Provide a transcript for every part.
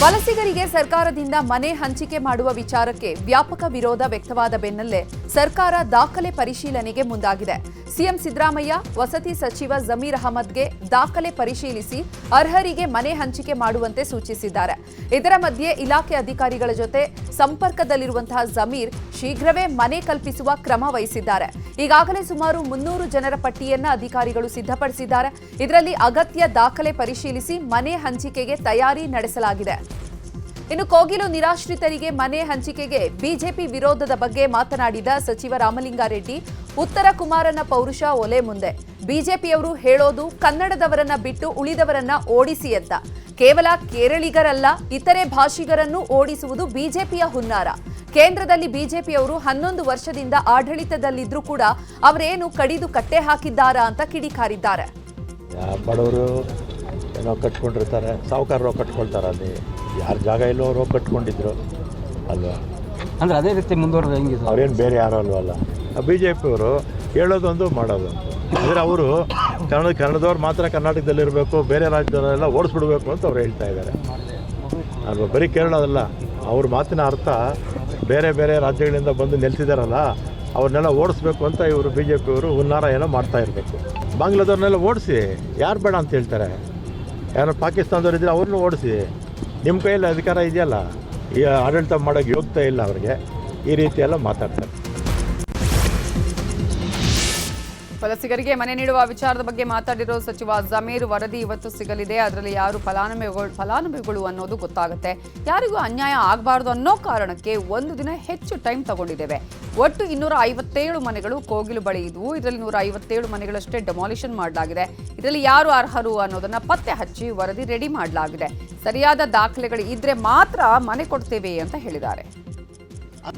ವಲಸಿಗರಿಗೆ ಸರ್ಕಾರದಿಂದ ಮನೆ ಹಂಚಿಕೆ ಮಾಡುವ ವಿಚಾರಕ್ಕೆ ವ್ಯಾಪಕ ವಿರೋಧ ವ್ಯಕ್ತವಾದ ಬೆನ್ನಲ್ಲೇ ಸರ್ಕಾರ ದಾಖಲೆ ಪರಿಶೀಲನೆಗೆ ಮುಂದಾಗಿದೆ. ಸಿಎಂ ಸಿದ್ದರಾಮಯ್ಯ ವಸತಿ ಸಚಿವ ಜಮೀರ್ ಅಹಮದ್ಗೆ ದಾಖಲೆ ಪರಿಶೀಲಿಸಿ ಅರ್ಹರಿಗೆ ಮನೆ ಹಂಚಿಕೆ ಮಾಡುವಂತೆ ಸೂಚಿಸಿದ್ದಾರೆ. ಇದರ ಮಧ್ಯೆ ಇಲಾಖೆ ಅಧಿಕಾರಿಗಳ ಜೊತೆ ಸಂಪರ್ಕದಲ್ಲಿರುವಂತಹ ಜಮೀರ್ ಶೀಘ್ರವೇ ಮನೆ ಕಲ್ಪಿಸುವ ಕ್ರಮ ವಹಿಸಿದ್ದಾರೆ. ಈಗಾಗಲೇ ಸುಮಾರು 300 ಜನರ ಪಟ್ಟಿಯನ್ನ ಅಧಿಕಾರಿಗಳು ಸಿದ್ಧಪಡಿಸಿದ್ದಾರೆ. ಇದರಲ್ಲಿ ಅಗತ್ಯ ದಾಖಲೆ ಪರಿಶೀಲಿಸಿ ಮನೆ ಹಂಚಿಕೆಗೆ ತಯಾರಿ ನಡೆಸಲಾಗಿದೆ. ಇನ್ನು ಕೋಗಿಲು ನಿರಾಶ್ರಿತರಿಗೆ ಮನೆ ಹಂಚಿಕೆಗೆ ಬಿಜೆಪಿ ವಿರೋಧದ ಬಗ್ಗೆ ಮಾತನಾಡಿದ ಸಚಿವ ರಾಮಲಿಂಗಾರೆಡ್ಡಿ, ಉತ್ತರ ಕುಮಾರನ ಪೌರುಷ ಒಲೆ ಮುಂದೆ. ಬಿಜೆಪಿಯವರು ಹೇಳೋದು ಕನ್ನಡದವರನ್ನ ಬಿಟ್ಟು ಉಳಿದವರನ್ನ ಓಡಿಸಿ ಅಂತ. ಕೇವಲ ಕೇರಳಿಗರಲ್ಲ, ಇತರೆ ಭಾಷಿಗರನ್ನು ಓಡಿಸುವುದು ಬಿಜೆಪಿಯ ಹುನ್ನಾರ. ಕೇಂದ್ರದಲ್ಲಿ ಬಿಜೆಪಿಯವರು 11 ವರ್ಷದಿಂದ ಆಡಳಿತದಲ್ಲಿದ್ರೂ ಕೂಡ ಅವರೇನು ಕಡಿದು ಕಟ್ಟೆ ಹಾಕಿದ್ದಾರಾ ಅಂತ ಕಿಡಿಕಾರಿದ್ದಾರೆ. ಬಡವರು ಏನೋ ಕಟ್ಕೊಂಡಿರ್ತಾರೆ, ಸಾಹುಕಾರರು ಕಟ್ಕೊಳ್ತಾರೆ. ಅಲ್ಲಿ ಯಾರ ಜಾಗ ಇಲ್ಲೋ ಅವರು ಕಟ್ಕೊಂಡಿದ್ರು ಅಲ್ವಾ? ಅಂದರೆ ಅದೇ ರೀತಿ ಮುಂದುವರೆದ ಹೆಂಗಿದೆ? ಅವ್ರೇನು ಬೇರೆ ಯಾರೋ ಅಲ್ವಲ್ಲ. ಬಿ ಜೆ ಪಿಯವರು ಹೇಳೋದೊಂದು ಮಾಡೋದೊಂದು. ಅಂದರೆ ಅವರು ಕನ್ನಡದವ್ರು ಮಾತ್ರ ಕರ್ನಾಟಕದಲ್ಲಿರಬೇಕು, ಬೇರೆ ರಾಜ್ಯದವರೆಲ್ಲ ಓಡಿಸ್ಬಿಡ್ಬೇಕು ಅಂತ ಅವ್ರು ಹೇಳ್ತಾ ಇದ್ದಾರೆ ಅಲ್ವಾ? ಬರೀ ಕೇರಳದಲ್ಲ, ಅವ್ರ ಮಾತಿನ ಅರ್ಥ ಬೇರೆ ಬೇರೆ ರಾಜ್ಯಗಳಿಂದ ಬಂದು ನೆಲೆಸಿದಾರಲ್ಲ ಅವ್ರನ್ನೆಲ್ಲ ಓಡಿಸ್ಬೇಕು ಅಂತ ಇವರು ಬಿ ಜೆ ಪಿಯವರು ಹುನ್ನಾರ ಏನೋ ಮಾಡ್ತಾ ಇರಬೇಕು. ಬಾಂಗ್ಲಾದವ್ರನ್ನೆಲ್ಲ ಓಡಿಸಿ, ಯಾರು ಬೇಡ ಅಂತ ಹೇಳ್ತಾರೆ? ಯಾರು ಪಾಕಿಸ್ತಾನದವ್ರು ಇದ್ದರೆ ಅವ್ರನ್ನೂ ಓಡಿಸಿ. ನಿಮ್ಮ ಕೈಯಲ್ಲಿ ಅಧಿಕಾರ ಇದೆಯಲ್ಲ, ಈ ಆಡಳಿತ ಮಾಡೋಕ್ಕೆ ಯೋಗ್ಯತೆ ಇಲ್ಲ ಅವರಿಗೆ, ಈ ರೀತಿ ಎಲ್ಲ ಮಾತಾಡ್ತಾರೆ. ವಲಸಿಗರಿಗೆ ಮನೆ ನೀಡುವ ವಿಚಾರದ ಬಗ್ಗೆ ಮಾತಾಡಿರೋ ಸಚಿವ ಜಮೀರ್, ವರದಿ ಇವತ್ತು ಸಿಗಲಿದೆ. ಅದರಲ್ಲಿ ಯಾರು ಫಲಾನುಭವಿಗಳು ಅನ್ನೋದು ಗೊತ್ತಾಗುತ್ತೆ. ಯಾರಿಗೂ ಅನ್ಯಾಯ ಆಗಬಾರ್ದು ಅನ್ನೋ ಕಾರಣಕ್ಕೆ ಒಂದು ದಿನ ಹೆಚ್ಚು ಟೈಮ್ ತಗೊಂಡಿದ್ದೇವೆ. ಒಟ್ಟು 257 ಮನೆಗಳು ಕೋಗಿಲು ಬಳಿ ಇದ್ವು. ಇದರಲ್ಲಿ 157 ಮನೆಗಳಷ್ಟೇ ಡೆಮಾಲಿಷನ್ ಮಾಡಲಾಗಿದೆ. ಇದರಲ್ಲಿ ಯಾರು ಅರ್ಹರು ಅನ್ನೋದನ್ನ ಪತ್ತೆ ಹಚ್ಚಿ ವರದಿ ರೆಡಿ ಮಾಡಲಾಗಿದೆ. ಸರಿಯಾದ ದಾಖಲೆಗಳು ಇದ್ರೆ ಮಾತ್ರ ಮನೆ ಕೊಡ್ತೇವೆ ಅಂತ ಹೇಳಿದ್ದಾರೆ.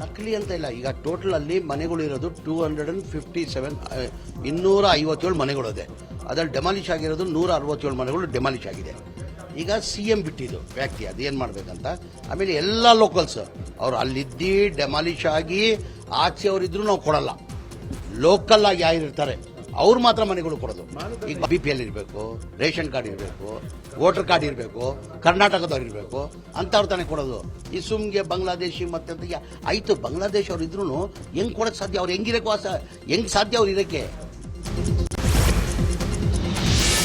ನಕಲಿ ಅಂತ ಇಲ್ಲ. ಈಗ ಟೋಟಲ್ ಅಲ್ಲಿ ಮನೆಗಳು ಇರೋದು 257 ಮನೆಗಳಿದೆ. ಅದ್ರಲ್ಲಿ ಡೆಮಾಲಿಷ್ ಆಗಿರೋದು 167 ಮನೆಗಳು ಡೆಮಾಲಿಷ್ ಆಗಿದೆ. ಈಗ CM ಬಿಟ್ಟಿದ್ದು ವ್ಯಕ್ತಿ ಅದೇನು ಮಾಡ್ಬೇಕಂತ. ಆಮೇಲೆ ಎಲ್ಲ ಲೋಕಲ್ಸ್ ಅವ್ರು ಅಲ್ಲಿದ್ದಿ ಡೆಮಾಲಿಷ್ ಆಗಿ ಆಚೆ ಅವರಿದ್ರು ನಾವು ಕೊಡಲ್ಲ. ಲೋಕಲ್ ಆಗಿ ಯಾರಿರ್ತಾರೆ ಅವ್ರು ಮಾತ್ರ ಮನೆಗಳು ಕೊಡೋದು. ಈಗ BPL ಇರಬೇಕು, ರೇಷನ್ ಕಾರ್ಡ್ ಇರಬೇಕು, ವೋಟರ್ ಕಾರ್ಡ್ ಇರಬೇಕು, ಕರ್ನಾಟಕದವ್ರು ಇರಬೇಕು, ಅಂಥವ್ರು ತಾನೇ ಕೊಡೋದು. ಈ ಸುಮ್ಗೆ ಬಾಂಗ್ಲಾದೇಶಿ ಮತ್ತೆ ಆಯ್ತು, ಬಾಂಗ್ಲಾದೇಶ ಅವ್ರು ಇದ್ರು ಹೆಂಗ್ ಕೊಡಕ್ ಸಾಧ್ಯ? ಅವ್ರು ಹೆಂಗಿರಕ್ಕೆ ಹೆಂಗ್ ಸಾಧ್ಯ ಅವ್ರು ಇರಕ್ಕೆ?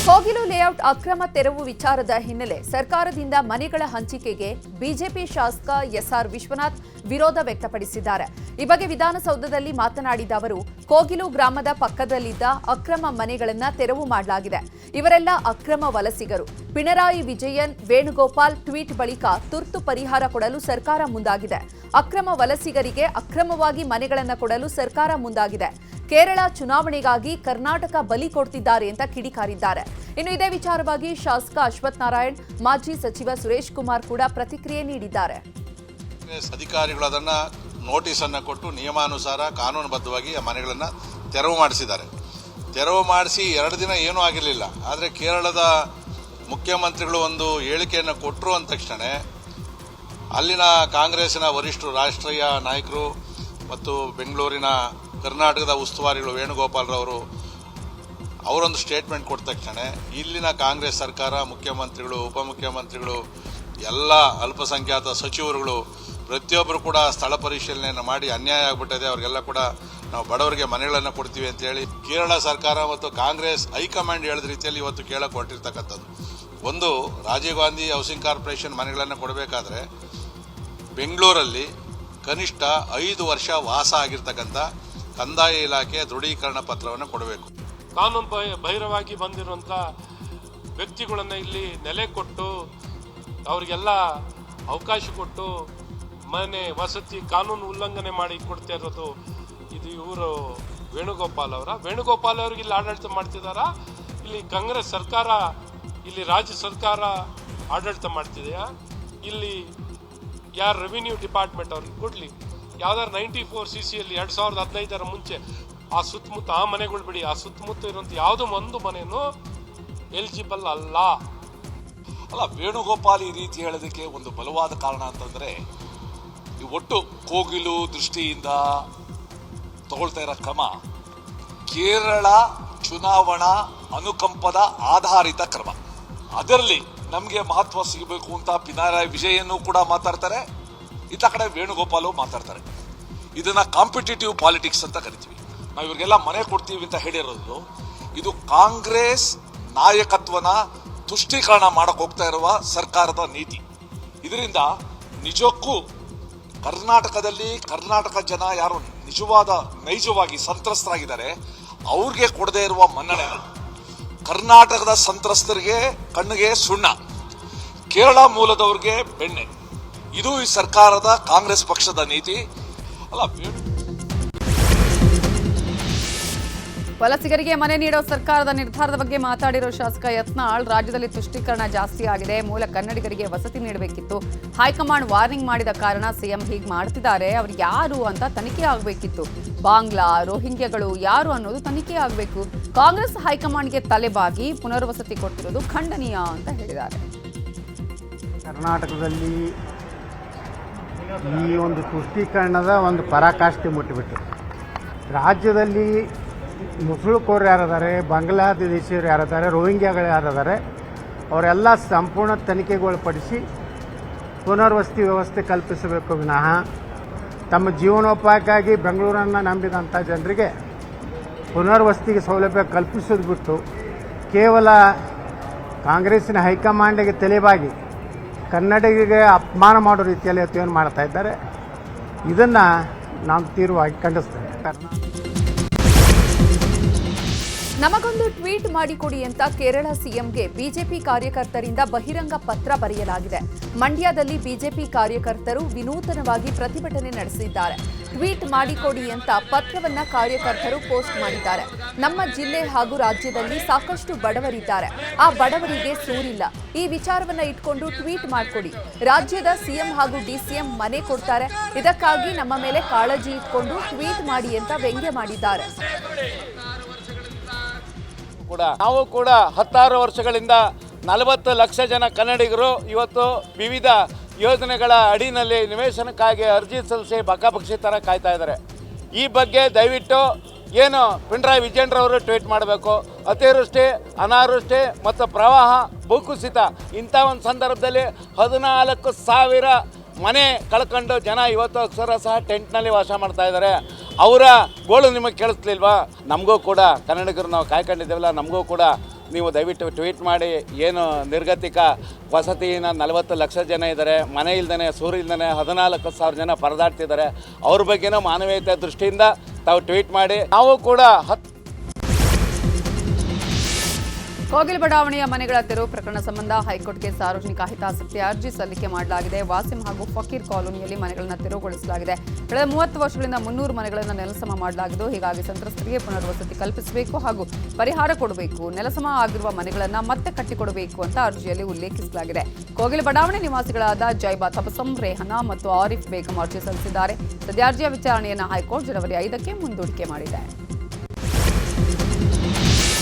ಕೋಗಿಲು ಲೇಔಟ್ ಅಕ್ರಮ ತೆರವು ವಿಚಾರದ ಹಿನ್ನೆಲೆ ಸರ್ಕಾರದಿಂದ ಮನೆಗಳ ಹಂಚಿಕೆಗೆ ಬಿಜೆಪಿ ಶಾಸಕ SR ವಿಶ್ವನಾಥ್ ವಿರೋಧ ವ್ಯಕ್ತಪಡಿಸಿದ್ದಾರೆ. ಈ ಬಗ್ಗೆ ವಿಧಾನಸೌಧದಲ್ಲಿ ಮಾತನಾಡಿದ ಅವರು, ಕೋಗಿಲು ಗ್ರಾಮದ ಪಕ್ಕದಲ್ಲಿದ್ದ ಅಕ್ರಮ ಮನೆಗಳನ್ನ ತೆರವು ಮಾಡಲಾಗಿದೆ. ಇವರೆಲ್ಲ ಅಕ್ರಮ ವಲಸಿಗರು. ಪಿಣರಾಯಿ ವಿಜಯನ್, ವೇಣುಗೋಪಾಲ್ ಟ್ವೀಟ್ ಬಳಿಕ ತುರ್ತು ಪರಿಹಾರ ಕೊಡಲು ಸರ್ಕಾರ ಮುಂದಾಗಿದೆ. ಅಕ್ರಮ ವಲಸಿಗರಿಗೆ ಅಕ್ರಮವಾಗಿ ಮನೆಗಳನ್ನ ಕೊಡಲು ಸರ್ಕಾರ ಮುಂದಾಗಿದೆ. ಕೇರಳ ಚುನಾವಣೆಗಾಗಿ ಕರ್ನಾಟಕ ಬಲಿ ಕೊಡ್ತಿದ್ದಾರೆ ಅಂತ ಕಿಡಿಕಾರಿದ್ದಾರೆ. ಇನ್ನು ಇದೇ ವಿಚಾರವಾಗಿ ಶಾಸಕ ಅಶ್ವಥ್ ನಾರಾಯಣ್, ಮಾಜಿ ಸಚಿವ ಸುರೇಶ್ ಕುಮಾರ್ ಕೂಡ ಪ್ರತಿಕ್ರಿಯೆ ನೀಡಿದ್ದಾರೆ. ಅಧಿಕಾರಿಗಳು ಅದನ್ನ ನೋಟಿಸ್ ಅನ್ನು ಕೊಟ್ಟು ನಿಯಮಾನುಸಾರ ಕಾನೂನುಬದ್ಧವಾಗಿ ಆ ಮನೆಗಳನ್ನು ತೆರವು ಮಾಡಿಸಿದ್ದಾರೆ. ತೆರವು ಮಾಡಿಸಿ 2 ದಿನ ಏನೂ ಆಗಿರಲಿಲ್ಲ. ಆದರೆ ಕೇರಳದ ಮುಖ್ಯಮಂತ್ರಿಗಳು ಒಂದು ಹೇಳಿಕೆಯನ್ನು ಕೊಟ್ಟರು ಅಂದ ತಕ್ಷಣ ಅಲ್ಲಿನ ಕಾಂಗ್ರೆಸ್ಸಿನ ವರಿಷ್ಠರು, ರಾಷ್ಟ್ರೀಯ ನಾಯಕರು ಮತ್ತು ಬೆಂಗಳೂರಿನ ಕರ್ನಾಟಕದ ಉಸ್ತುವಾರಿಗಳು ವೇಣುಗೋಪಾಲ್ರವರು ಅವರೊಂದು ಸ್ಟೇಟ್ಮೆಂಟ್ ಕೊಟ್ಟ ತಕ್ಷಣ ಇಲ್ಲಿನ ಕಾಂಗ್ರೆಸ್ ಸರ್ಕಾರ, ಮುಖ್ಯಮಂತ್ರಿಗಳು, ಉಪಮುಖ್ಯಮಂತ್ರಿಗಳು, ಎಲ್ಲ ಅಲ್ಪಸಂಖ್ಯಾತ ಸಚಿವರುಗಳು ಪ್ರತಿಯೊಬ್ಬರು ಕೂಡ ಸ್ಥಳ ಪರಿಶೀಲನೆಯನ್ನು ಮಾಡಿ ಅನ್ಯಾಯ ಆಗಿಬಿಟ್ಟಿದೆ, ಅವ್ರಿಗೆಲ್ಲ ಕೂಡ ನಾವು ಬಡವರಿಗೆ ಮನೆಗಳನ್ನು ಕೊಡ್ತೀವಿ ಅಂತೇಳಿ ಕೇರಳ ಸರ್ಕಾರ ಮತ್ತು ಕಾಂಗ್ರೆಸ್ ಹೈಕಮಾಂಡ್ ಹೇಳಿದ ರೀತಿಯಲ್ಲಿ ಇವತ್ತು ಕೇಳಕ್ಕೆ ಹೊರಟಿರ್ತಕ್ಕಂಥದ್ದು. ಒಂದು, ರಾಜೀವ್ ಗಾಂಧಿ ಹೌಸಿಂಗ್ ಕಾರ್ಪೊರೇಷನ್ ಮನೆಗಳನ್ನು ಕೊಡಬೇಕಾದ್ರೆ ಬೆಂಗಳೂರಲ್ಲಿ ಕನಿಷ್ಠ 5 ವರ್ಷ ವಾಸ ಆಗಿರ್ತಕ್ಕಂಥ ಕಂದಾಯ ಇಲಾಖೆ ದೃಢೀಕರಣ ಪತ್ರವನ್ನು ಕೊಡಬೇಕು. ಕಾನೂನು ಬಹಿರವಾಗಿ ಬಂದಿರುವಂಥ ವ್ಯಕ್ತಿಗಳನ್ನು ಇಲ್ಲಿ ನೆಲೆ ಕೊಟ್ಟು ಅವರಿಗೆಲ್ಲ ಅವಕಾಶ ಕೊಟ್ಟು ಮನೆ ವಸತಿ ಕಾನೂನು ಉಲ್ಲಂಘನೆ ಮಾಡಿ ಕೊಡ್ತಾ ಇರೋದು ಇದು ಇವರು ವೇಣುಗೋಪಾಲ್ ಅವ್ರಿಗೆ ಇಲ್ಲಿ ಆಡಳಿತ ಮಾಡ್ತಿದಾರಾ? ಇಲ್ಲಿ ಕಾಂಗ್ರೆಸ್ ಸರ್ಕಾರ, ಇಲ್ಲಿ ರಾಜ್ಯ ಸರ್ಕಾರ ಆಡಳಿತ ಮಾಡ್ತಿದೆಯಾ? ಇಲ್ಲಿ ಯಾರು ರೆವಿನ್ಯೂ ಡಿಪಾರ್ಟ್ಮೆಂಟ್ ಅವ್ರಿಗೆ ಕೊಡ್ಲಿ. ಯಾವ್ದಾರು 94 CCಯಲ್ಲಿ 2015 ಮುಂಚೆ ಆ ಸುತ್ತಮುತ್ತ ಆ ಮನೆಗಳು ಬಿಡಿ, ಆ ಸುತ್ತಮುತ್ತ ಇರುವಂತ ಯಾವುದೋ ಒಂದು ಮನೆಯೂ ಎಲಿಜಿಬಲ್ ಅಲ್ಲ. ವೇಣುಗೋಪಾಲ್ ಈ ರೀತಿ ಹೇಳೋದಕ್ಕೆ ಒಂದು ಬಲವಾದ ಕಾರಣ ಅಂತಂದ್ರೆ ಈ ಒಟ್ಟು ಕೋಗಿಲು ದೃಷ್ಟಿಯಿಂದ ತಗೊಳ್ತಾ ಇರೋ ಕ್ರಮ ಕೇರಳ ಚುನಾವಣಾ ಅನುಕಂಪದ ಆಧಾರಿತ ಕ್ರಮ. ಅದರಲ್ಲಿ ನಮಗೆ ಮಹತ್ವ ಸಿಗಬೇಕು ಅಂತ ಪಿನರಾಯಿ ವಿಜಯನ್ ಕೂಡ ಮಾತಾಡ್ತಾರೆ, ಇತ್ತ ಕಡೆ ವೇಣುಗೋಪಾಲು ಮಾತಾಡ್ತಾರೆ. ಇದನ್ನ ಕಾಂಪಿಟೇಟಿವ್ ಪಾಲಿಟಿಕ್ಸ್ ಅಂತ ಕರಿತೀವಿ. ನಾವು ಇವ್ರಿಗೆಲ್ಲ ಮನೆ ಕೊಡ್ತೀವಿ ಅಂತ ಹೇಳಿರೋದು ಇದು ಕಾಂಗ್ರೆಸ್ ನಾಯಕತ್ವನ ತುಷ್ಟೀಕರಣ ಮಾಡಕ್ ಹೋಗ್ತಾ ಇರುವ ಸರ್ಕಾರದ ನೀತಿ. ಇದರಿಂದ ನಿಜಕ್ಕೂ ಕರ್ನಾಟಕದಲ್ಲಿ ಕರ್ನಾಟಕ ಜನ ಯಾರು ನೈಜವಾಗಿ ಸಂತ್ರಸ್ತರಾಗಿದ್ದಾರೆ ಅವ್ರಿಗೆ ಕೊಡದೇ ಇರುವ ಮನ್ನಣೆ, ಕರ್ನಾಟಕದ ಸಂತ್ರಸ್ತರಿಗೆ ಕಣ್ಣಿಗೆ ಸುಣ್ಣ, ಕೇರಳ ಮೂಲದವ್ರಿಗೆ ಬೆಣ್ಣೆ, ಇದು ಈ ಸರ್ಕಾರದ ಕಾಂಗ್ರೆಸ್ ಪಕ್ಷದ ನೀತಿ ಅಲ್ಲ. ವಲಸಿಗರಿಗೆ ಮನೆ ನೀಡೋ ಸರ್ಕಾರದ ನಿರ್ಧಾರದ ಬಗ್ಗೆ ಮಾತಾಡಿರೋ ಶಾಸಕ ಯತ್ನಾಳ್, ರಾಜ್ಯದಲ್ಲಿ ತುಷ್ಟೀಕರಣ ಜಾಸ್ತಿ ಆಗಿದೆ, ಮೂಲ ಕನ್ನಡಿಗರಿಗೆ ವಸತಿ ನೀಡಬೇಕಿತ್ತು, ಹೈಕಮಾಂಡ್ ವಾರ್ನಿಂಗ್ ಮಾಡಿದ ಕಾರಣ ಸಿಎಂ ಹೀಗೆ ಮಾಡ್ತಿದ್ದಾರೆ, ಅವ್ರು ಯಾರು ಅಂತ ತನಿಖೆ ಆಗಬೇಕಿತ್ತು, ಬಾಂಗ್ಲಾ ರೋಹಿಂಗ್ಯಗಳು ಯಾರು ಅನ್ನೋದು ತನಿಖೆ ಆಗಬೇಕು, ಕಾಂಗ್ರೆಸ್ ಹೈಕಮಾಂಡ್ಗೆ ತಲೆಬಾಗಿ ಪುನರ್ವಸತಿ ಕೊಟ್ಟಿರೋದು ಖಂಡನೀಯ ಅಂತ ಹೇಳಿದ್ದಾರೆ. ಕರ್ನಾಟಕದಲ್ಲಿ ಈ ಒಂದು ತುಷ್ಟೀಕರಣದ ಒಂದು ಪರಾಕಾಷ್ಠೆ ಮುಟ್ಟಿಬಿಟ್ಟು ರಾಜ್ಯದಲ್ಲಿ ಮುಸುಳುಕೋರು ಯಾರಿದ್ದಾರೆ, ಬಾಂಗ್ಲಾದೇಶಿಯರು ಯಾರಿದ್ದಾರೆ, ರೋಹಿಂಗ್ಯಾಗಳು ಯಾರಿದ್ದಾರೆ ಅವರೆಲ್ಲ ಸಂಪೂರ್ಣ ತನಿಖೆಗೊಳಪಡಿಸಿ ಪುನರ್ವಸತಿ ವ್ಯವಸ್ಥೆ ಕಲ್ಪಿಸಬೇಕು ವಿನಃ ತಮ್ಮ ಜೀವನೋಪಾಯಕ್ಕಾಗಿ ಬೆಂಗಳೂರನ್ನು ನಂಬಿದಂಥ ಜನರಿಗೆ ಪುನರ್ವಸತಿಗೆ ಸೌಲಭ್ಯ ಕಲ್ಪಿಸೋದು ಬಿಟ್ಟು ಕೇವಲ ಕಾಂಗ್ರೆಸ್ಸಿನ ಹೈಕಮಾಂಡಿಗೆ ತಲೆಬಾಗಿ ಕನ್ನಡಿಗರಿಗೆ ಅಪಮಾನ ಮಾಡೋ ರೀತಿಯಲ್ಲಿ ಏನು ಮಾಡ್ತಾ ಇದ್ದಾರೆ, ಇದನ್ನು ನಾವು ತೀವ್ರವಾಗಿ ಖಂಡಿಸ್ತೇವೆ. ನಮಗೊಂದು ಟ್ವೀಟ್ ಮಾಡಿಕೊಡಿ ಅಂತ ಕೇರಳ ಸಿಎಂಗೆ ಬಿಜೆಪಿ ಕಾರ್ಯಕರ್ತರಿಂದ ಬಹಿರಂಗ ಪತ್ರ ಬರೆಯಲಾಗಿದೆ. ಮಂಡ್ಯದಲ್ಲಿ ಬಿಜೆಪಿ ಕಾರ್ಯಕರ್ತರು ವಿನೂತನವಾಗಿ ಪ್ರತಿಭಟನೆ ನಡೆಸಿದ್ದಾರೆ. ಟ್ವೀಟ್ ಮಾಡಿಕೊಡಿ ಅಂತ ಪತ್ರವನ್ನ ಕಾರ್ಯಕರ್ತರು ಪೋಸ್ಟ್ ಮಾಡಿದ್ದಾರೆ. ನಮ್ಮ ಜಿಲ್ಲೆ ಹಾಗೂ ರಾಜ್ಯದಲ್ಲಿ ಸಾಕಷ್ಟು ಬಡವರಿದ್ದಾರೆ, ಆ ಬಡವರಿಗೆ ಸೂರಿಲ್ಲ, ಈ ವಿಚಾರವನ್ನ ಇಟ್ಕೊಂಡು ಟ್ವೀಟ್ ಮಾಡಿಕೊಡಿ. ರಾಜ್ಯದ ಸಿಎಂ ಹಾಗೂ ಡಿಸಿಎಂ ಮನೆ ಕೊಡ್ತಾರೆ, ಇದಕ್ಕಾಗಿ ನಮ್ಮ ಮೇಲೆ ಕಾಳಜಿ ಇಟ್ಕೊಂಡು ಟ್ವೀಟ್ ಮಾಡಿ ಅಂತ ವ್ಯಂಗ್ಯ ಮಾಡಿದ್ದಾರೆ. ನಾವು ಕೂಡ 16 ವರ್ಷಗಳಿಂದ 40 ಲಕ್ಷ ಜನ ಕನ್ನಡಿಗರು ಇವತ್ತು ವಿವಿಧ ಯೋಜನೆಗಳ ಅಡಿನಲ್ಲಿ ನಿವೇಶನಕ್ಕಾಗಿ ಅರ್ಜಿ ಸಲ್ಲಿಸಿ ಬಕಾಬಕ್ಷಿ ಥರ ಕಾಯ್ತಾ ಇದ್ದಾರೆ. ಈ ಬಗ್ಗೆ ದಯವಿಟ್ಟು ಏನು ಪಿಣರಾಯಿ ವಿಜಯನ್ರವರು ಟ್ವೀಟ್ ಮಾಡಬೇಕು. ಅತಿವೃಷ್ಟಿ, ಅನಾವೃಷ್ಟಿ ಮತ್ತು ಪ್ರವಾಹ, ಭೂಕುಸಿತ ಇಂಥ ಒಂದು ಸಂದರ್ಭದಲ್ಲಿ 14,000 ಮನೆ ಕಳ್ಕೊಂಡು ಜನ ಇವತ್ತು ಅಕ್ಷರಶಃ ಟೆಂಟ್ನಲ್ಲಿ ವಾಸ ಮಾಡ್ತಾ ಇದ್ದಾರೆ. ಅವರ ಗೋಳು ನಿಮಗೆ ಕೇಳಿಸ್ಲಿಲ್ವಾ? ನಮಗೂ ಕೂಡ ಕನ್ನಡಿಗರು ನಾವು ಕಾಯ್ಕೊಂಡಿದ್ದೇವಲ್ಲ, ನಮಗೂ ಕೂಡ ನೀವು ದಯವಿಟ್ಟು ಟ್ವೀಟ್ ಮಾಡಿ. ಏನು ನಿರ್ಗತಿಕ ವಸತಿನ 40 ಲಕ್ಷ ಜನ ಇದ್ದಾರೆ, ಮನೆ ಇಲ್ದೇ ಸೂರು ಇಲ್ದೇ 14,000 ಜನ ಪರದಾಡ್ತಿದ್ದಾರೆ. ಅವ್ರ ಬಗ್ಗೆನೂ ಮಾನವೀಯತೆ ದೃಷ್ಟಿಯಿಂದ ತಾವು ಟ್ವೀಟ್ ಮಾಡಿ. ನಾವು ಕೂಡ ಕೋಗಿಲು ಬಡಾವಣೆಯ ಮನೆಗಳ ತೆರವು ಪ್ರಕರಣ ಸಂಬಂಧ ಹೈಕೋರ್ಟ್ಗೆ ಸಾರ್ವಜನಿಕ ಹಿತಾಸಕ್ತಿ ಅರ್ಜಿ ಸಲ್ಲಿಕೆ ಮಾಡಲಾಗಿದೆ. ವಾಸಿಂ ಹಾಗೂ ಫಕೀರ್ ಕಾಲೋನಿಯಲ್ಲಿ ಮನೆಗಳನ್ನು ತೆರವುಗೊಳಿಸಲಾಗಿದೆ. ಕಳೆದ 30 ವರ್ಷಗಳಿಂದ 300 ಮನೆಗಳನ್ನು ನೆಲಸಮ ಮಾಡಲಾಗಿದ್ದು, ಹೀಗಾಗಿ ಸಂತ್ರಸ್ತರಿಗೆ ಪುನರ್ವಸತಿ ಕಲ್ಪಿಸಬೇಕು ಹಾಗೂ ಪರಿಹಾರ ಕೊಡಬೇಕು, ನೆಲಸಮ ಆಗಿರುವ ಮನೆಗಳನ್ನು ಮತ್ತೆ ಕಟ್ಟಿಕೊಡಬೇಕು ಅಂತ ಅರ್ಜಿಯಲ್ಲಿ ಉಲ್ಲೇಖಿಸಲಾಗಿದೆ. ಕೋಗಿಲು ಬಡಾವಣೆ ನಿವಾಸಿಗಳಾದ ಜೈಬಾ ತಬಸಂ, ರೇಹನಾ ಮತ್ತು ಆರಿಫ್ ಬೇಗಂ ಅರ್ಜಿ ಸಲ್ಲಿಸಿದ್ದಾರೆ. ಸದ್ಯ ಅರ್ಜಿಯ ವಿಚಾರಣೆಯನ್ನು ಹೈಕೋರ್ಟ್ ಜನವರಿ 5ಕ್ಕೆ ಮುಂದೂಡಿಕೆ ಮಾಡಿದೆ.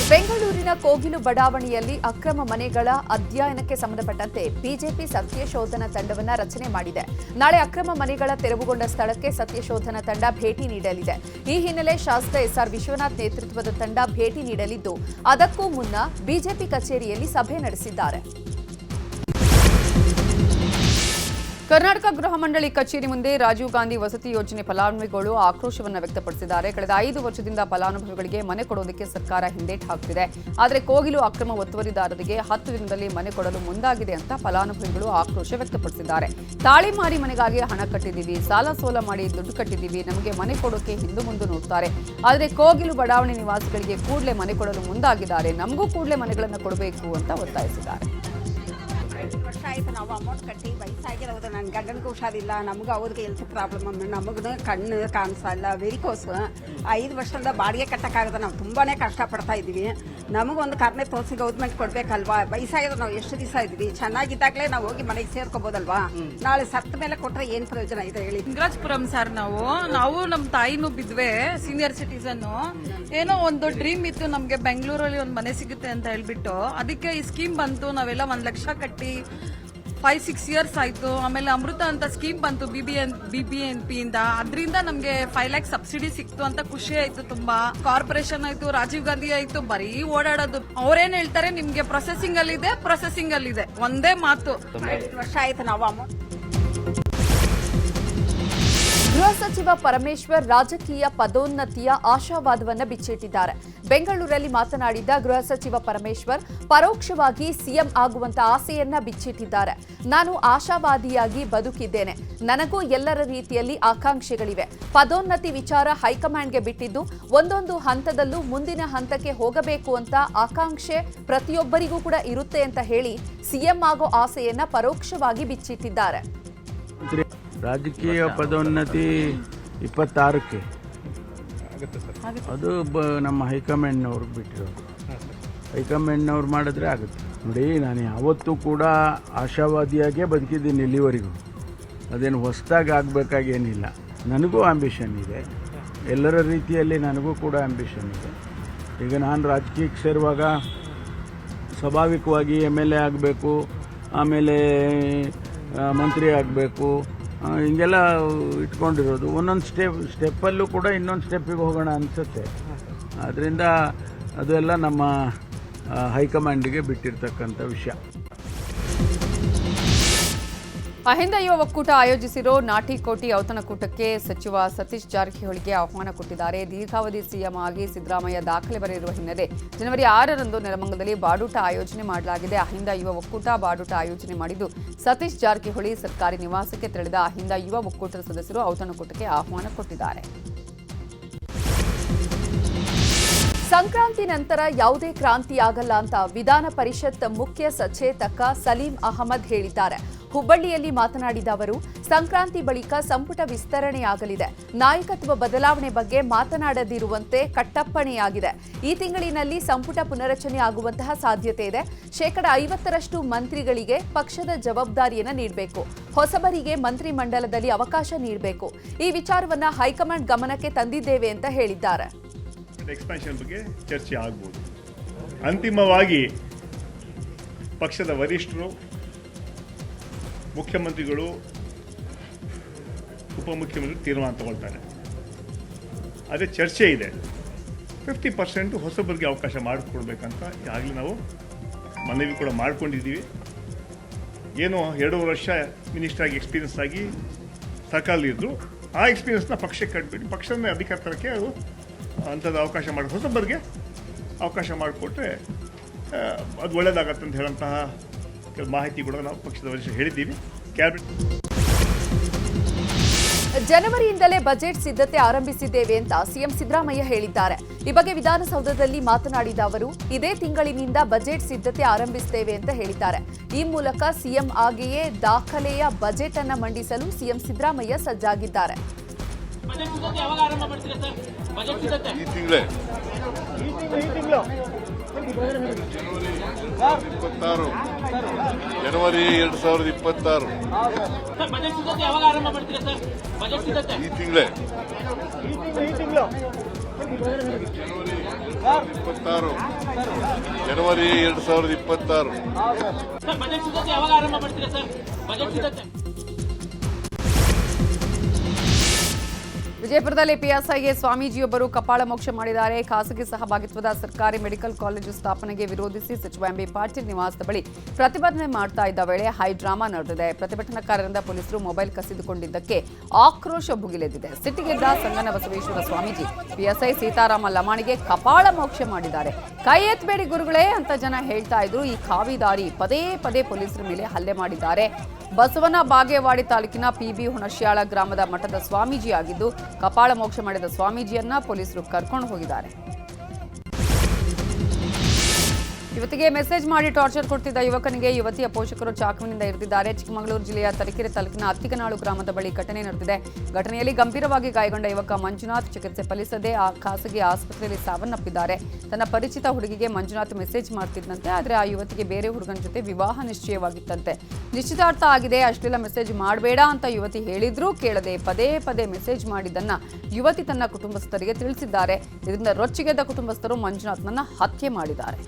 ಬೆಂಗಳೂರಿನ ಕೋಗಿಲು ಬಡಾವಣೆಯಲ್ಲಿ ಅಕ್ರಮ ಮನೆಗಳ ಅಧ್ಯಯನಕ್ಕೆ ಸಂಬಂಧಪಟ್ಟಂತೆ ಬಿಜೆಪಿ ಸತ್ಯಶೋಧನಾ ತಂಡವನ್ನು ರಚನೆ ಮಾಡಿದೆ. ನಾಳೆ ಅಕ್ರಮ ಮನೆಗಳ ತೆರವುಗೊಂಡ ಸ್ಥಳಕ್ಕೆ ಸತ್ಯಶೋಧನಾ ತಂಡ ಭೇಟಿ ನೀಡಲಿದೆ. ಈ ಹಿನ್ನೆಲೆ ಶಾಸಕ ಎಸ್ಆರ್ ವಿಶ್ವನಾಥ್ ನೇತೃತ್ವದ ತಂಡ ಭೇಟಿ ನೀಡಲಿದ್ದು, ಅದಕ್ಕೂ ಮುನ್ನ ಬಿಜೆಪಿ ಕಚೇರಿಯಲ್ಲಿ ಸಭೆ ನಡೆಸಿದ್ದಾರೆ. ಕರ್ನಾಟಕ ಗೃಹ ಮಂಡಳಿ ಕಚೇರಿ ಮುಂದೆ ರಾಜೀವ್ ಗಾಂಧಿ ವಸತಿ ಯೋಜನೆ ಫಲಾನುಭವಿಗಳು ಆಕ್ರೋಶವನ್ನು ವ್ಯಕ್ತಪಡಿಸಿದ್ದಾರೆ. ಕಳೆದ 5 ವರ್ಷದಿಂದ ಫಲಾನುಭವಿಗಳಿಗೆ ಮನೆ ಕೊಡೋದಕ್ಕೆ ಸರ್ಕಾರ ಹಿಂದೇಟು ಹಾಕ್ತಿದೆ. ಆದರೆ ಕೋಗಿಲು ಅಕ್ರಮ ಒತ್ತುವರಿದಾರರಿಗೆ 10 ದಿನದಲ್ಲಿ ಮನೆ ಕೊಡಲು ಮುಂದಾಗಿದೆ ಅಂತ ಫಲಾನುಭವಿಗಳು ಆಕ್ರೋಶ ವ್ಯಕ್ತಪಡಿಸಿದ್ದಾರೆ. ತಾಳಿ ಮಾರಿ ಮನೆಗಾಗಿ ಹಣ ಕಟ್ಟಿದ್ದೀವಿ, ಸಾಲ ಸೋಲ ಮಾಡಿ ದುಡ್ಡು ಕಟ್ಟಿದ್ದೀವಿ, ನಮಗೆ ಮನೆ ಕೊಡೋಕೆ ಹಿಂದು ಮುಂದೆ ನೋಡ್ತಾರೆ. ಆದರೆ ಕೋಗಿಲು ಬಡಾವಣೆ ನಿವಾಸಿಗಳಿಗೆ ಕೂಡಲೇ ಮನೆ ಕೊಡಲು ಮುಂದಾಗಿದ್ದಾರೆ. ನಮಗೂ ಕೂಡಲೇ ಮನೆಗಳನ್ನು ಕೊಡಬೇಕು ಅಂತ ಒತ್ತಾಯಿಸಿದ್ದಾರೆ. 5 ವರ್ಷ ಆಯ್ತು ನಾವು ಅಮೌಂಟ್ ಕಟ್ಟಿ, ವಯಸ್ಸಾಗಿರೋದು ನನ್ನ ಗಂಡನಿಗೂ ಹುಷಾರಿಲ್ಲ, ನಮಗೂ ಅವ್ರಿಗೆ ಹೆಲ್ತ್ ಪ್ರಾಬ್ಲಮ್, ನಮಗೂ ಕಣ್ಣು ಕಾಣಿಸಲ್ಲ, ವೆರಿಕೋಸ್. 5 ವರ್ಷದಿಂದ ಬಾಡಿಗೆ ಕಟ್ಟಕ್ಕಾಗದ ನಾವು ತುಂಬಾನೇ ಕಷ್ಟಪಡ್ತಾ ಇದ್ದೀವಿ. ನಮಗೊಂದು ಕಾರಣ ತೋರಿಸಿ ಗೌರ್ಮೆಂಟ್ ಕೊಡ್ಬೇಕಲ್ವಾ? ವಯಸ್ಸಾಗಿರೋ ನಾವು ಎಷ್ಟು ದಿವಸ ಇದ್ವಿ, ಚೆನ್ನಾಗಿದ್ದಾಗಲೇ ನಾವು ಹೋಗಿ ಮನೆಗೆ ಸೇರ್ಕೋಬೋದಲ್ವಾ? ನಾಳೆ ಸತ್ತ ಮೇಲೆ ಕೊಟ್ರೆ ಏನ್ ಪ್ರಯೋಜನ ಇದೆ ಹೇಳಿ? ಲಿಂಗರಾಜಪುರಂ ಸರ್, ನಾವು ನಮ್ಮ ತಾಯಿನೂ ಬಿದ್ವೆ, ಸೀನಿಯರ್ ಸಿಟಿಸನ್. ಏನೋ ಒಂದು ಡ್ರೀಮ್ ಇತ್ತು ನಮ್ಗೆ, ಬೆಂಗಳೂರಲ್ಲಿ ಒಂದು ಮನೆ ಸಿಗುತ್ತೆ ಅಂತ ಹೇಳ್ಬಿಟ್ಟು ಅದಕ್ಕೆ ಈ ಸ್ಕೀಮ್ ಬಂತು. ನಾವೆಲ್ಲ 1 ಲಕ್ಷ ಕಟ್ಟಿ 5-6 ಇಯರ್ಸ್ ಆಯಿತು. ಆಮೇಲೆ ಅಮೃತ ಅಂತ ಸ್ಕೀಮ್ ಬಂತು BBNP ಇಂದ. ಅದರಿಂದ ನಮಗೆ 5 lakhs ಸಬ್ಸಿಡಿ ಸಿಕ್ತು ಅಂತ ಖುಷಿ ಆಯ್ತು ತುಂಬಾ. ಕಾರ್ಪೊರೇಷನ್ ಆಯ್ತು, ರಾಜೀವ್ ಗಾಂಧಿ ಆಯ್ತು, ಬರೀ ಓಡಾಡೋದು. ಅವ್ರೇನ್ ಹೇಳ್ತಾರೆ, ನಿಮ್ಗೆ ಪ್ರೊಸೆಸಿಂಗ್ ಅಲ್ಲಿದೆ ಒಂದೇ ಮಾತು. 5 ವರ್ಷ ಆಯ್ತು ನಾವು ಅಮೌಂಟ್. ಗೃಹ ಸಚಿವ ಪರಮೇಶ್ವರ್ ರಾಜಕೀಯ ಪದೋನ್ನತಿಯ ಆಶಾವಾದವನ್ನ ಬಿಚ್ಚಿಟ್ಟಿದ್ದಾರೆ. ಬೆಂಗಳೂರಲ್ಲಿ ಮಾತನಾಡಿದ ಗೃಹ ಸಚಿವ ಪರಮೇಶ್ವರ್ ಪರೋಕ್ಷವಾಗಿ ಸಿಎಂ ಆಗುವಂತ ಆಸೆಯನ್ನ ಬಿಚ್ಚಿಟ್ಟಿದ್ದಾರೆ. ನಾನು ಆಶಾವಾದಿಯಾಗಿ ಬದುಕಿದ್ದೇನೆ. ನನಗೂ ಎಲ್ಲರ ರೀತಿಯಲ್ಲಿ ಆಕಾಂಕ್ಷೆಗಳಿವೆ. ಪದೋನ್ನತಿ ವಿಚಾರ ಹೈಕಮಾಂಡ್ಗೆ ಬಿಟ್ಟಿದ್ದು, ಒಂದೊಂದು ಹಂತದಲ್ಲೂ ಮುಂದಿನ ಹಂತಕ್ಕೆ ಹೋಗಬೇಕು ಅಂತ ಆಕಾಂಕ್ಷೆ ಪ್ರತಿಯೊಬ್ಬರಿಗೂ ಕೂಡ ಇರುತ್ತೆ ಅಂತ ಹೇಳಿ ಸಿಎಂ ಆಗೋ ಆಸೆಯನ್ನ ಪರೋಕ್ಷವಾಗಿ ಬಿಚ್ಚಿಟ್ಟಿದ್ದಾರೆ. ರಾಜಕೀಯ ಪದೋನ್ನತಿ 26ಕ್ಕೆ ಅದು ನಮ್ಮ ಹೈಕಮಾಂಡ್ನವ್ರಿಗೆ ಬಿಟ್ಟಿರೋದು. ಹೈಕಮಾಂಡ್ನವ್ರು ಮಾಡಿದ್ರೆ ಆಗುತ್ತೆ. ನೋಡಿ, ನಾನು ಯಾವತ್ತೂ ಕೂಡ ಆಶಾವಾದಿಯಾಗೇ ಬದುಕಿದ್ದೀನಿ ಇಲ್ಲಿವರೆಗೂ. ಅದೇನು ಹೊಸದಾಗಿ ಆಗಬೇಕಾಗೇನಿಲ್ಲ. ನನಗೂ ಆಂಬಿಷನ್ ಇದೆ, ಎಲ್ಲರ ರೀತಿಯಲ್ಲಿ ನನಗೂ ಕೂಡ ಆಂಬಿಷನ್ ಇದೆ. ಈಗ ನಾನು ರಾಜಕೀಯಕ್ಕೆ ಸೇರುವಾಗ ಸ್ವಾಭಾವಿಕವಾಗಿ MLA ಆಗಬೇಕು, ಆಮೇಲೆ ಮಂತ್ರಿ ಆಗಬೇಕು, ಹಿಂಗೆಲ್ಲ ಇಟ್ಕೊಂಡಿರೋದು. ಒಂದೊಂದು ಸ್ಟೆಪ್ಪಲ್ಲೂ ಕೂಡ ಇನ್ನೊಂದು ಸ್ಟೆಪ್ಪಿಗೆ ಹೋಗೋಣ ಅನಿಸುತ್ತೆ. ಆದ್ದರಿಂದ ಅದೆಲ್ಲ ನಮ್ಮ ಹೈಕಮಾಂಡಿಗೆ ಬಿಟ್ಟಿರ್ತಕ್ಕಂಥ ವಿಷಯ. ಅಹಿಂದ ಯುವ ಒಕ್ಕೂಟ ಆಯೋಜಿಸಿರೋ ನಾಟಿಕೋಟಿ ಔತಣಕೂಟಕ್ಕೆ ಸಚಿವ ಸತೀಶ್ ಜಾರಕಿಹೊಳಿಗೆ ಆಹ್ವಾನ ಕೊಟ್ಟಿದ್ದಾರೆ. ದೀರ್ಘಾವಧಿ ಸಿಎಂ ಆಗಿ ಸಿದ್ದರಾಮಯ್ಯ ದಾಖಲೆ ಬರೆದಿರುವ ಹಿನ್ನೆಲೆ ಜನವರಿ 6ರಂದು ನೆಲಮಂಗಲದಲ್ಲಿ ಬಾಡೂಟ ಆಯೋಜನೆ ಮಾಡಲಾಗಿದೆ. ಅಹಿಂದ ಯುವ ಒಕ್ಕೂಟ ಬಾಡೂಟ ಆಯೋಜನೆ ಮಾಡಿದ್ದು, ಸತೀಶ್ ಜಾರಕಿಹೊಳಿ ಸರ್ಕಾರಿ ನಿವಾಸಕ್ಕೆ ತೆರಳಿದ ಅಹಿಂದ ಯುವ ಒಕ್ಕೂಟದ ಸದಸ್ಯರು ಔತಣಕೂಟಕ್ಕೆ ಆಹ್ವಾನ ಕೊಟ್ಟಿದ್ದಾರೆ. ಸಂಕ್ರಾಂತಿ ನಂತರ ಯಾವುದೇ ಕ್ರಾಂತಿಯಾಗಲ್ಲ ಅಂತ ವಿಧಾನ ಪರಿಷತ್ ಮುಖ್ಯ ಸಚೇತಕ ಸಲೀಂ ಅಹಮದ್ ಹೇಳಿದ್ದಾರೆ. ಹುಬ್ಬಳ್ಳಿಯಲ್ಲಿ ಮಾತನಾಡಿದ ಅವರು, ಸಂಕ್ರಾಂತಿ ಬಳಿಕ ಸಂಪುಟ ವಿಸ್ತರಣೆಯಾಗಲಿದೆ. ನಾಯಕತ್ವ ಬದಲಾವಣೆ ಬಗ್ಗೆ ಮಾತನಾಡದಿರುವಂತೆ ಕಟ್ಟಪ್ಪಣೆಯಾಗಿದೆ. ಈ ತಿಂಗಳಿನಲ್ಲಿ ಸಂಪುಟ ಪುನರಚನೆ ಆಗುವಂತಹ ಸಾಧ್ಯತೆ ಇದೆ. 50% ಮಂತ್ರಿಗಳಿಗೆ ಪಕ್ಷದ ಜವಾಬ್ದಾರಿಯನ್ನು ನೀಡಬೇಕು. ಹೊಸಬರಿಗೆ ಮಂತ್ರಿ ಮಂಡಲದಲ್ಲಿ ಅವಕಾಶ ನೀಡಬೇಕು. ಈ ವಿಚಾರವನ್ನ ಹೈಕಮಾಂಡ್ ಗಮನಕ್ಕೆ ತಂದಿದ್ದೇವೆ ಅಂತ ಹೇಳಿದ್ದಾರೆ. ಎಕ್ಸ್ಪಾನ್ಷನ್ ಬಗ್ಗೆ ಚರ್ಚೆ ಆಗ್ಬೋದು. ಅಂತಿಮವಾಗಿ ಪಕ್ಷದ ವರಿಷ್ಠರು, ಮುಖ್ಯಮಂತ್ರಿಗಳು, ಉಪಮುಖ್ಯಮಂತ್ರಿ ತೀರ್ಮಾನ ತಗೊಳ್ತಾರೆ. ಅದೇ ಚರ್ಚೆ ಇದೆ. 50% ಹೊಸಬರಿಗೆ ಅವಕಾಶ ಮಾಡಿಕೊಡ್ಬೇಕಂತ ಈಗಾಗಲೇ ನಾವು ಮನವಿ ಕೂಡ ಮಾಡ್ಕೊಂಡಿದ್ದೀವಿ. ಏನೋ 2 ವರ್ಷ ಮಿನಿಸ್ಟರ್ ಆಗಿ ಎಕ್ಸ್ಪೀರಿಯನ್ಸ್ ಆಗಿ ಸರ್ಕಾರದಲ್ಲಿದ್ದರು. ಆ ಎಕ್ಸ್ಪೀರಿಯನ್ಸ್ನ ಪಕ್ಷಕ್ಕೆ ಕಟ್ಬಿಟ್ಟು ಪಕ್ಷದ ಅಧಿಕಾರ ತರಕ್ಕೆ ಅದು ಅಂಥದ್ದು ಅವಕಾಶ ಮಾಡಿ ಹೊಸಬರಿಗೆ ಅವಕಾಶ ಮಾಡಿಕೊಟ್ರೆ ಅದು ಒಳ್ಳೆಯದಾಗತ್ತೆ ಅಂತ ಹೇಳೋಂತಹ ಕೆಲವು ಮಾಹಿತಿ ಕೂಡ ನಾವು ಪಕ್ಷದ ವರಿಷ್ಠ ಹೇಳಿದ್ದೀವಿ. ಕ್ಯಾಬಿನೆಟ್ ಜನವರಿಯಿಂದಲೇ ಬಜೆಟ್ ಸಿದ್ಧತೆ ಆರಂಭಿಸಿದ್ದೇವೆ ಅಂತ ಸಿಎಂ ಸಿದ್ದರಾಮಯ್ಯ ಹೇಳಿದ್ದಾರೆ. ಈ ಬಗ್ಗೆ ವಿಧಾನಸೌಧದಲ್ಲಿ ಮಾತನಾಡಿದ ಅವರು, ಇದೇ ತಿಂಗಳಿನಿಂದ ಬಜೆಟ್ ಸಿದ್ಧತೆ ಆರಂಭಿಸುತ್ತೇವೆ ಅಂತ ಹೇಳಿದ್ದಾರೆ. ಈ ಮೂಲಕ ಸಿಎಂ ಆಗಿಯೇ ದಾಖಲೆಯ ಬಜೆಟ್ ಅನ್ನು ಮಂಡಿಸಲು ಸಿಎಂ ಸಿದ್ದರಾಮಯ್ಯ ಸಜ್ಜಾಗಿದ್ದಾರೆ. ಈ ತಿಂಗಳೇ ಜನವರಿ 2026 ಈ ತಿಂಗಳೇ ಜನವರಿ 2026 ವಿಜಯಪುರದಲ್ಲಿ ಪಿಎಸ್ಐಗೆ ಸ್ವಾಮೀಜಿಯೊಬ್ಬರು ಕಪಾಳ ಮೋಕ್ಷ ಮಾಡಿದ್ದಾರೆ. ಖಾಸಗಿ ಸಹಭಾಗಿತ್ವದ ಸರ್ಕಾರಿ ಮೆಡಿಕಲ್ ಕಾಲೇಜು ಸ್ಥಾಪನೆಗೆ ವಿರೋಧಿಸಿ ಸಚಿವ ಎಂಬಿ ಪಾಟೀಲ್ ನಿವಾಸದ ಬಳಿ ಪ್ರತಿಭಟನೆ ಮಾಡ್ತಾ ಇದ್ದ ವೇಳೆ ಹೈ ಡ್ರಾಮಾ ನಡೆದಿದೆ. ಪ್ರತಿಭಟನಾಕಾರರಿಂದ ಪೊಲೀಸರು ಮೊಬೈಲ್ ಕಸಿದುಕೊಂಡಿದ್ದಕ್ಕೆ ಆಕ್ರೋಶ ಭುಗಿಲೆದ್ದಿದೆ. ಸಿಟ್ಟಿಗೆದ್ದ ಸಂಗನ ಬಸವೇಶ್ವರ ಸ್ವಾಮೀಜಿ ಪಿಎಸ್ಐ ಸೀತಾರಾಮ ಲಮಾಣಿಗೆ ಕಪಾಳ ಮೋಕ್ಷ ಮಾಡಿದ್ದಾರೆ. ಕೈ ಎತ್ತಬೇಡಿ ಗುರುಗಳೇ ಅಂತ ಜನ ಹೇಳ್ತಾ ಇದ್ರು. ಈ ಖಾವಿದಾರಿ ಪದೇ ಪದೇ ಪೊಲೀಸರ ಮೇಲೆ ಹಲ್ಲೆ ಮಾಡಿದ್ದಾರೆ. ಬಸವನ ಬಾಗೇವಾಡಿ ತಾಲೂಕಿನ PB ಹುಣಶ್ಯಾಳ ಗ್ರಾಮದ ಮಠದ ಸ್ವಾಮೀಜಿಯಾಗಿದ್ದು, ಕಪಾಳ ಮೋಕ್ಷ ಮಾಡಿದ ಸ್ವಾಮೀಜಿಯನ್ನ ಪೊಲೀಸರು ಕರ್ಕೊಂಡು ಹೋಗಿದ್ದಾರೆ. ಯುವತಿಗೆ ಮೆಸೇಜ್ ಮಾಡಿ ಟಾರ್ಚರ್ ಕೊಡ್ತಿದ್ದ ಯುವಕನಿಗೆ ಯುವತಿಯ ಪೋಷಕರು ಚಾಕುವಿನಿಂದ ಇರಿದಿದ್ದಾರೆ. ಚಿಕ್ಕಮಗಳೂರು ಜಿಲ್ಲೆಯ ತರೀಕೆರೆ ತಾಲೂಕಿನ ಅತ್ತಿಗನಾಳು ಗ್ರಾಮದ ಬಳಿ ಘಟನೆ ನಡೆದಿದೆ. ಘಟನೆಯಲ್ಲಿ ಗಂಭೀರವಾಗಿ ಗಾಯಗೊಂಡ ಯುವಕ ಮಂಜುನಾಥ್ ಚಿಕಿತ್ಸೆ ಫಲಿಸದೆ ಖಾಸಗಿ ಆಸ್ಪತ್ರೆಯಲ್ಲಿ ಸಾವನ್ನಪ್ಪಿದ್ದಾರೆ. ತನ್ನ ಪರಿಚಿತ ಹುಡುಗಿಗೆ ಮಂಜುನಾಥ್ ಮೆಸೇಜ್ ಮಾಡ್ತಿದ್ದಂತೆ. ಆದರೆ ಆ ಯುವತಿಗೆ ಬೇರೆ ಹುಡುಗನ ಜೊತೆ ವಿವಾಹ ನಿಶ್ಚಯವಾಗಿತ್ತಂತೆ. ನಿಶ್ಚಿತಾರ್ಥ ಆಗಿದೆ, ಅಷ್ಟೆಲ್ಲ ಮೆಸೇಜ್ ಮಾಡಬೇಡ ಅಂತ ಯುವತಿ ಹೇಳಿದ್ರೂ ಕೇಳದೆ ಪದೇ ಪದೇ ಮೆಸೇಜ್ ಮಾಡಿದ್ದನ್ನ ಯುವತಿ ತನ್ನ ಕುಟುಂಬಸ್ಥರಿಗೆ ತಿಳಿಸಿದ್ದಾರೆ. ಇದರಿಂದ ರೊಚ್ಚಿಗೆದ್ದ ಕುಟುಂಬಸ್ಥರು ಮಂಜುನಾಥ್ನನ್ನ ಹತ್ಯೆ ಮಾಡಿದ್ದಾರೆ.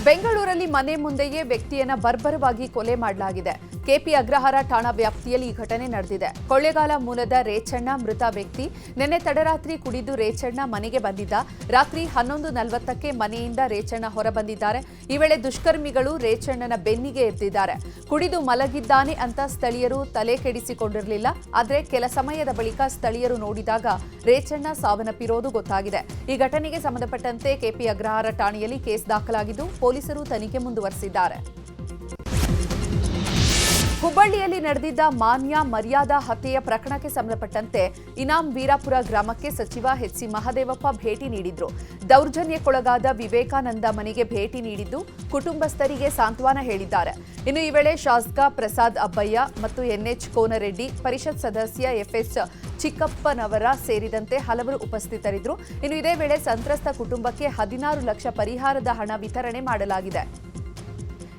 ಬೆಂಗಳೂರಲ್ಲಿ ಮನೆ ಮುಂದೆಯೇ ವ್ಯಕ್ತಿಯನ್ನ ಬರ್ಬರವಾಗಿ ಕೊಲೆ ಮಾಡಲಾಗಿದೆ. ಕೆಪಿ ಅಗ್ರಹಾರ ಠಾಣಾ ವ್ಯಾಪ್ತಿಯಲ್ಲಿ ಈ ಘಟನೆ ನಡೆದಿದೆ. ಕೊಳ್ಳೇಗಾಲ ಮೂಲದ ರೇಚಣ್ಣ ಮೃತ ವ್ಯಕ್ತಿ ನಿನ್ನೆ ತಡರಾತ್ರಿ ಕುಡಿದು ರೇಚಣ್ಣ ಮನೆಗೆ ಬಂದಿದ್ದ. ರಾತ್ರಿ 11:40ಕ್ಕೆ ಮನೆಯಿಂದ ರೇಚಣ್ಣ ಹೊರಬಂದಿದ್ದಾರೆ. ಈ ವೇಳೆ ದುಷ್ಕರ್ಮಿಗಳು ರೇಚಣ್ಣನ ಬೆನ್ನಿಗೆ ಎದ್ದಿದ್ದಾರೆ. ಕುಡಿದು ಮಲಗಿದ್ದಾನೆ ಅಂತ ಸ್ಥಳೀಯರು ತಲೆ ಕೆಡಿಸಿಕೊಂಡಿರಲಿಲ್ಲ. ಆದರೆ ಕೆಲ ಸಮಯದ ಬಳಿಕ ಸ್ಥಳೀಯರು ನೋಡಿದಾಗ ರೇಚಣ್ಣ ಸಾವನ್ನಪ್ಪಿರೋದು ಗೊತ್ತಾಗಿದೆ. ಈ ಘಟನೆಗೆ ಸಂಬಂಧಪಟ್ಟಂತೆ ಕೆಪಿ ಅಗ್ರಹಾರ ಠಾಣೆಯಲ್ಲಿ ಕೇಸ್ ದಾಖಲಾಗಿದ್ದು ಪೊಲೀಸರು ತನಿಖೆ ಮುಂದುವರೆಸಿದ್ದಾರೆ. ಹುಬ್ಬಳ್ಳಿಯಲ್ಲಿ ನಡೆದಿದ್ದ ಮಾನ್ಯ ಮರ್ಯಾದಾ ಹತ್ಯೆಯ ಪ್ರಕರಣಕ್ಕೆ ಸಂಬಂಧಪಟ್ಟಂತೆ ಇನಾಂ ವೀರಾಪುರ ಗ್ರಾಮಕ್ಕೆ ಸಚಿವ ಎಚ್.ಸಿ. ಮಹದೇವಪ್ಪ ಭೇಟಿ ನೀಡಿದ್ರು. ದೌರ್ಜನ್ಯಕ್ಕೊಳಗಾದ ವಿವೇಕಾನಂದ ಮನೆಗೆ ಭೇಟಿ ನೀಡಿದ್ದು ಕುಟುಂಬಸ್ಥರಿಗೆ ಸಾಂತ್ವನ ಹೇಳಿದ್ದಾರೆ. ಇನ್ನು ಈ ವೇಳೆ ಶಾಸಕ ಪ್ರಸಾದ್ ಅಬ್ಬಯ್ಯ ಮತ್ತು ಎನ್ಎಚ್ ಕೋನರೆಡ್ಡಿ, ಪರಿಷತ್ ಸದಸ್ಯ ಎಫ್ಎಸ್ ಚಿಕ್ಕಪ್ಪನವರ ಸೇರಿದಂತೆ ಹಲವರು ಉಪಸ್ಥಿತರಿದ್ದರು. ಇನ್ನು ಇದೇ ವೇಳೆ ಸಂತ್ರಸ್ತ ಕುಟುಂಬಕ್ಕೆ 16 ಲಕ್ಷ ಪರಿಹಾರದ ಹಣ ವಿತರಣೆ ಮಾಡಲಾಗಿದೆ.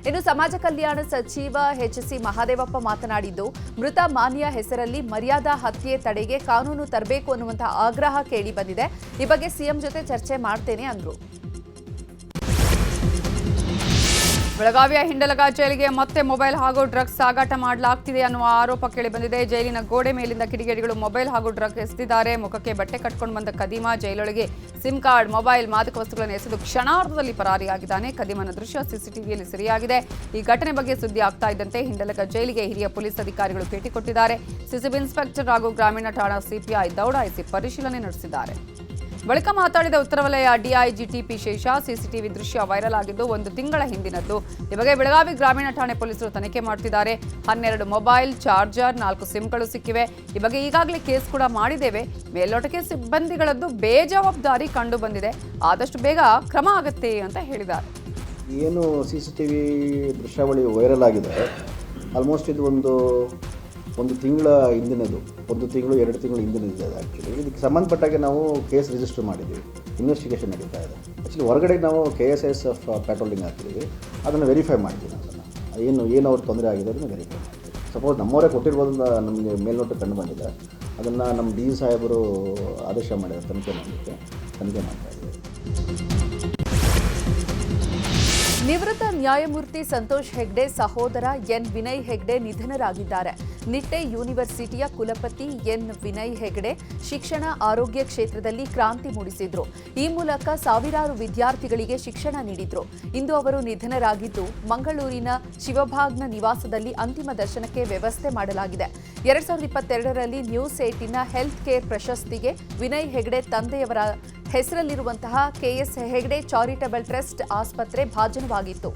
ಇನ್ನು ಸಮಾಜ ಕಲ್ಯಾಣ ಸಚಿವ ಎಚ್.ಸಿ. ಮಹದೇವಪ್ಪ ಮಾತನಾಡಿದ್ದು, ಮೃತ ಮಾನ್ಯ ಹೆಸರಲ್ಲಿ ಮರ್ಯಾದಾ ಹತ್ಯೆ ತಡೆಗೆ ಕಾನೂನು ತರಬೇಕು ಅನ್ನುವಂತಹ ಆಗ್ರಹ ಕೇಳಿ ಬಂದಿದೆ. ಈ ಬಗ್ಗೆ ಸಿಎಂ ಜೊತೆ ಚರ್ಚೆ ಮಾಡ್ತೇನೆ ಅಂದ್ರು. ಬೆಳಗಾವಿಯ ಹಿಂಡಲಗ ಜೈಲಿಗೆ ಮತ್ತೆ ಮೊಬೈಲ್ ಹಾಗೂ ಡ್ರಗ್ಸ್ ಸಾಗಾಟ ಮಾಡಲಾಗ್ತಿದೆ ಅನ್ನುವ ಆರೋಪ ಕೇಳಿಬಂದಿದೆ. ಜೈಲಿನ ಗೋಡೆ ಮೇಲಿಂದ ಕಿಡಿಗೇಡಿಗಳು ಮೊಬೈಲ್ ಹಾಗೂ ಡ್ರಗ್ ಎಸೆದಿದ್ದಾರೆ. ಮುಖಕ್ಕೆ ಬಟ್ಟೆ ಕಟ್ಕೊಂಡು ಬಂದ ಕದೀಮ ಜೈಲೊಳಗೆ ಸಿಮ್ ಕಾರ್ಡ್, ಮೊಬೈಲ್, ಮಾದಕ ವಸ್ತುಗಳನ್ನು ಎಸೆದು ಕ್ಷಣಾರ್ಧದಲ್ಲಿ ಪರಾರಿಯಾಗಿದ್ದಾನೆ. ಕದೀಮನ ದೃಶ್ಯ ಸಿಸಿಟಿವಿಯಲ್ಲಿ ಸೆರೆಯಾಗಿದೆ. ಈ ಘಟನೆ ಬಗ್ಗೆ ಸುದ್ದಿ ಆಗ್ತಾ ಇದ್ದಂತೆ ಹಿಂಡಲಗ ಜೈಲಿಗೆ ಹಿರಿಯ ಪೊಲೀಸ್ ಅಧಿಕಾರಿಗಳು ಭೇಟಿ ಕೊಟ್ಟಿದ್ದಾರೆ. ಸಿಸಿಬಿ ಇನ್ಸ್ಪೆಕ್ಟರ್ ಹಾಗೂ ಗ್ರಾಮೀಣ ಠಾಣಾ ಸಿಪಿಐ ದೌಡಾಯಿಸಿ ಪರಿಶೀಲನೆ ನಡೆಸಿದ್ದಾರೆ. ಬಳಿಕ ಮಾತಾಡಿದ ಉತ್ತರ ವಲಯ ಡಿಐಜಿ ಟಿಪಿ ಶೇಷ, ಸಿಸಿಟಿವಿ ದೃಶ್ಯ ವೈರಲ್ ಆಗಿದ್ದು 1 ತಿಂಗಳ ಹಿಂದಿನದ್ದು. ಈ ಬಗ್ಗೆ ಬೆಳಗಾವಿ ಗ್ರಾಮೀಣ ಠಾಣೆ ಪೊಲೀಸರು ತನಿಖೆ ಮಾಡ್ತಿದ್ದಾರೆ. 12 ಮೊಬೈಲ್, ಚಾರ್ಜರ್, 4 ಸಿಮ್ಗಳು ಸಿಕ್ಕಿವೆ. ಈ ಬಗ್ಗೆ ಈಗಾಗಲೇ ಕೇಸ್ ಕೂಡ ಮಾಡಿದ್ದೇವೆ. ಮೇಲ್ನೋಟಕ್ಕೆ ಸಿಬ್ಬಂದಿಗಳದ್ದು ಬೇಜವಾಬ್ದಾರಿ ಕಂಡು ಬಂದಿದೆ. ಆದಷ್ಟು ಬೇಗ ಕ್ರಮ ಆಗುತ್ತೆ ಅಂತ ಹೇಳಿದ್ದಾರೆ. ಏನು CCTV ದೃಶ್ಯಾವಳಿ ವೈರಲ್ ಆಗಿದೆ, ಆಲ್ಮೋಸ್ಟ್ ಇದು ಒಂದು ತಿಂಗಳ ಹಿಂದಿನದು, 1 ತಿಂಗಳು 2 ತಿಂಗಳು ಹಿಂದಿನದಿದೆ. ಆ್ಯಕ್ಚುಲಿ ಇದಕ್ಕೆ ಸಂಬಂಧಪಟ್ಟಾಗೆ ನಾವು ಕೇಸ್ ರಿಜಿಸ್ಟರ್ ಮಾಡಿದ್ದೀವಿ. ಇನ್ವೆಸ್ಟಿಗೇಷನ್ ನಡೀತಾ ಇದೆ. ಆ್ಯಕ್ಚುಲಿ ಹೊರಗಡೆ ನಾವು KSS ಪ್ಯಾಟ್ರೋಲಿಂಗ್ ಹಾಕಿದ್ದೀವಿ. ಅದನ್ನು ವೆರಿಫೈ ಮಾಡ್ತೀವಿ. ಅದನ್ನು ಏನು ಅವ್ರಿಗೆ ತೊಂದರೆ ಆಗಿದೆ ಅದನ್ನು ವೆರಿಫೈ ಮಾಡ್ತೀವಿ. ಸಪೋಸ್ ನಮ್ಮವರೇ ಕೊಟ್ಟಿರ್ಬೋದು, ನಮಗೆ ಮೇಲ್ನೋಟ ಕಂಡು ಬಂದಿದೆ. ಅದನ್ನು ನಮ್ಮ ಡಿ ಸಾಹೇಬರು ಆದೇಶ ಮಾಡಿದ್ದಾರೆ ತನಿಖೆ ಮಾಡ್ತಾ ಇದ್ದೀವಿ. ನಿವೃತ್ತ ನ್ಯಾಯಮೂರ್ತಿ ಸಂತೋಷ್ ಹೆಗ್ಡೆ ಸಹೋದರ ಎನ್ ವಿನಯ್ ಹೆಗ್ಡೆ ನಿಧನರಾಗಿದ್ದಾರೆ. ನಿಟ್ಟೆ ಯೂನಿವರ್ಸಿಟಿಯ ಕುಲಪತಿ ಎನ್ ವಿನಯ್ ಹೆಗ್ಡೆ ಶಿಕ್ಷಣ, ಆರೋಗ್ಯ ಕ್ಷೇತ್ರದಲ್ಲಿ ಕ್ರಾಂತಿ ಮೂಡಿಸಿದ್ರು. ಈ ಮೂಲಕ ಸಾವಿರಾರು ವಿದ್ಯಾರ್ಥಿಗಳಿಗೆ ಶಿಕ್ಷಣ ನೀಡಿದ್ರು. ಇಂದು ಅವರು ನಿಧನರಾಗಿದ್ದು, ಮಂಗಳೂರಿನ ಶಿವಭಾಗ್ನ ನಿವಾಸದಲ್ಲಿ ಅಂತಿಮ ದರ್ಶನಕ್ಕೆ ವ್ಯವಸ್ಥೆ ಮಾಡಲಾಗಿದೆ. 2022ರಲ್ಲಿ ನ್ಯೂಸ್ 18ನ ಹೆಲ್ತ್ ಕೇರ್ ಪ್ರಶಸ್ತಿಗೆ ವಿನಯ್ ಹೆಗ್ಡೆ ತಂದೆಯವರ ಹೆಸರಲ್ಲಿರುವಂತಹ KS ಹೆಗ್ಡೆ ಚಾರಿಟಬಲ್ ಟ್ರಸ್ಟ್ ಆಸ್ಪತ್ರೆ ಭಾಜನವಾಗಿತ್ತು.